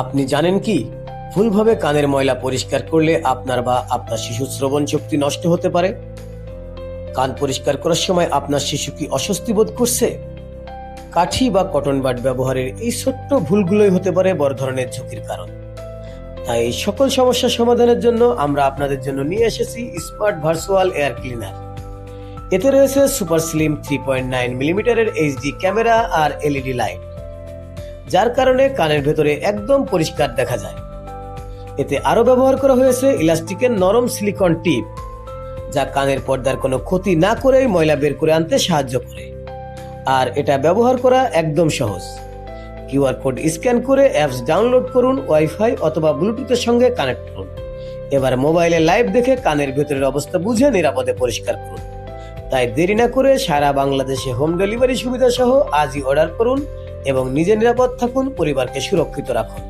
আপনি জানেন কি, ভুলভাবে কানের ময়লা পরিষ্কার করলে আপনার বা আপনার শিশুর শ্রবণ শক্তি নষ্ট হতে পারে। কান পরিষ্কার করার সময় আপনার শিশু কি অস্বস্তি বোধ করছে? কাঠি বা কটন বাড ব্যবহারের এই ছোট্ট ভুলগুলোই হতে পারে বড় ধরনের ঝুঁকির কারণ। তাই এই সকল সমস্যা সমাধানের জন্য আমরা আপনাদের জন্য নিয়ে এসেছি স্মার্ট ভার্চুয়াল এয়ার ক্লিনার। এতে রয়েছে সুপার স্লিম 3.9 মিলিমিটারের এইচডি ক্যামেরা আর এলইডি লাইট, যার কারণে কানের ভেতরে একদম পরিষ্কার দেখা যায়। এতে আরো ব্যবহার করা হয়েছে ইলাস্টিকের নরম সিলিকন টিপ, যা কানের পর্দার কোনো ক্ষতি না করেই ময়লা বের করে আনতে সাহায্য করে। আর এটা ব্যবহার করা একদম সহজ। কিউআর কোড স্ক্যান করে অ্যাপস ডাউনলোড করুন, ওয়াইফাই অথবা ব্লুটুথের সঙ্গে কানেক্ট করুন। এবার মোবাইলে লাইভ দেখে কানের ভেতরের অবস্থা বুঝে নিরাপদে পরিষ্কার করুন। তাই দেরি না করে সারা বাংলাদেশে হোম ডেলিভারি সুবিধা সহ আজই অর্ডার করুন এবং নিজে নিরাপদ থাকুন, পরিবারকে সুরক্ষিত রাখুন।